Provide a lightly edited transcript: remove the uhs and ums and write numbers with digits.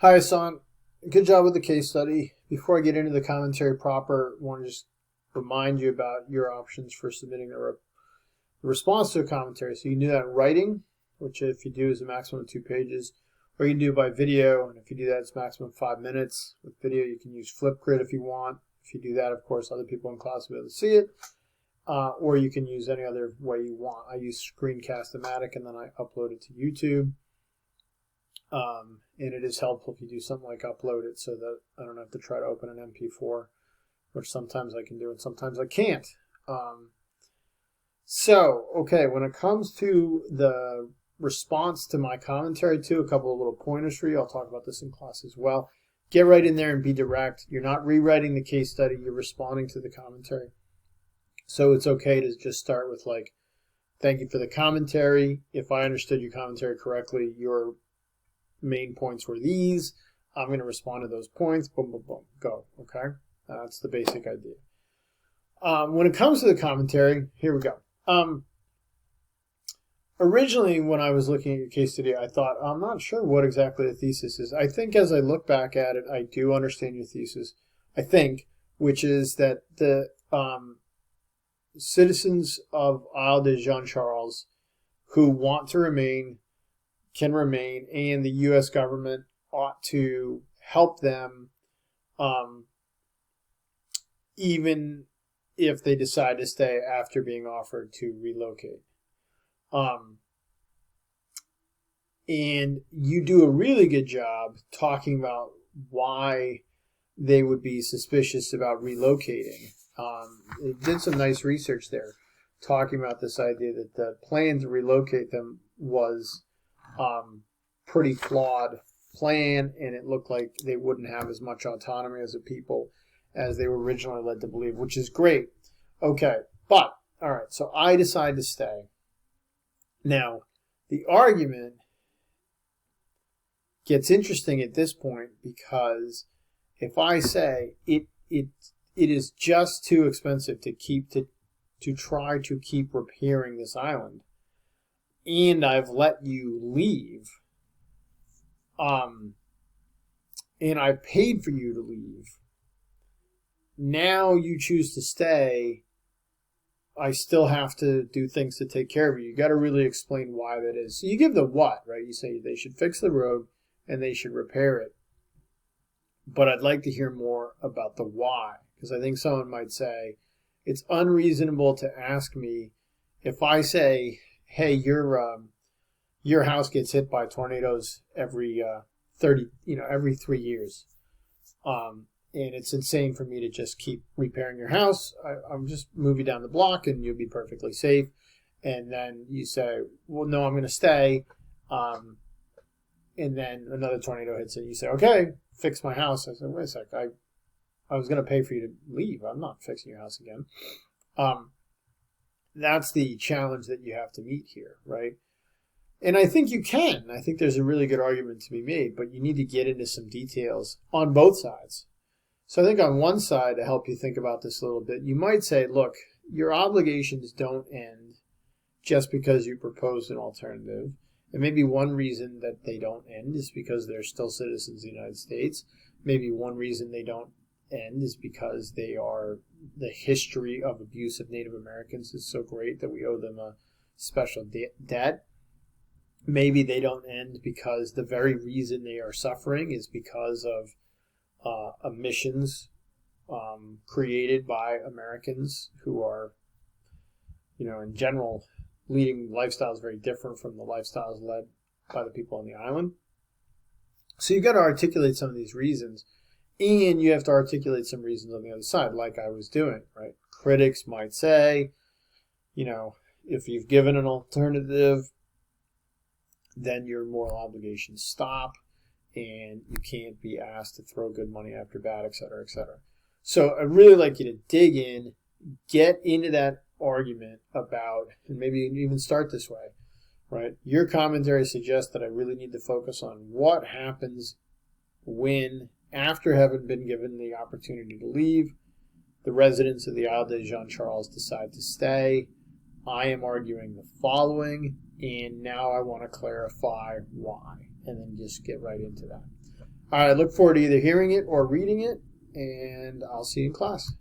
Hi, Hasan. Good job with the case study. Before I get into the commentary proper, I want to just remind you about your options for submitting a response to a commentary. So you can do that in writing, which if you do is a maximum of 2 pages, or you can do it by video, and if you do that, it's maximum 5 minutes. With video, you can use Flipgrid if you want. If you do that, of course, other people in class will be able to see it, or you can use any other way you want. I use Screencast-O-Matic, and then I upload it to YouTube. And it is helpful if you do something like upload it so that I don't have to try to open an MP4, which sometimes I can do and sometimes I can't. Okay, when it comes to the response to my commentary too, a couple of little pointers for you. I'll talk about this in class as well. Get right in there and be direct. You're not rewriting the case study, you're responding to the commentary. So it's okay to just start with like, thank you for the commentary. If I understood your commentary correctly, your main points were these. I'm going to respond to those points. Boom, boom, boom. Go. Okay? That's the basic idea. When it comes to the commentary, here we go. Originally, when I was looking at your case study, I thought, I'm not sure what exactly the thesis is. I think as I look back at it, I do understand your thesis. I think, which is that the citizens of Isle de Jean Charles who want to remain can remain, and the U.S. government ought to help them even if they decide to stay after being offered to relocate. And you do a really good job talking about why they would be suspicious about relocating. It did some nice research there, talking about this idea that the plan to relocate them was pretty flawed plan, and it looked like they wouldn't have as much autonomy as a people as they were originally led to believe, which is great. Okay, but, all right, so I decide to stay. Now, the argument gets interesting at this point because if I say it is just too expensive to try to keep repairing this island, and I've let you leave, and I paid for you to leave, now you choose to stay, I still have to do things to take care of you. You got to really explain why that is. So you give the what, right? You say they should fix the road and they should repair it. But I'd like to hear more about the why, because I think someone might say, it's unreasonable to ask me if I say, hey, your house gets hit by tornadoes every every 3 years, and it's insane for me to just keep repairing your house. I'm just move you down the block and you'll be perfectly safe. And then you say, well, no, I'm going to stay. And then another tornado hits it. You say, okay, fix my house. I said, wait a sec, I was going to pay for you to leave. I'm not fixing your house again. That's the challenge that you have to meet here, right? And I think you can. I think there's a really good argument to be made, but you need to get into some details on both sides. So I think on one side, to help you think about this a little bit, you might say, look, your obligations don't end just because you proposed an alternative. And maybe one reason that they don't end is because they're still citizens of the United States. Maybe one reason they don't end is because the history of abuse of Native Americans is so great that we owe them a special debt. Maybe they don't end because the very reason they are suffering is because of emissions created by Americans who are, in general, leading lifestyles very different from the lifestyles led by the people on the island. So you've got to articulate some of these reasons, and you have to articulate some reasons on the other side, like I was doing, right? Critics might say, if you've given an alternative, then your moral obligations stop, and you can't be asked to throw good money after bad, et cetera, et cetera. So I'd really like you to dig in, get into that argument about, and maybe even start this way, right? Your commentary suggests that I really need to focus on what happens when, after having been given the opportunity to leave, the residents of the Isle de Jean Charles decide to stay. I am arguing the following, and now I want to clarify why, and then just get right into that. All right, I look forward to either hearing it or reading it, and I'll see you in class.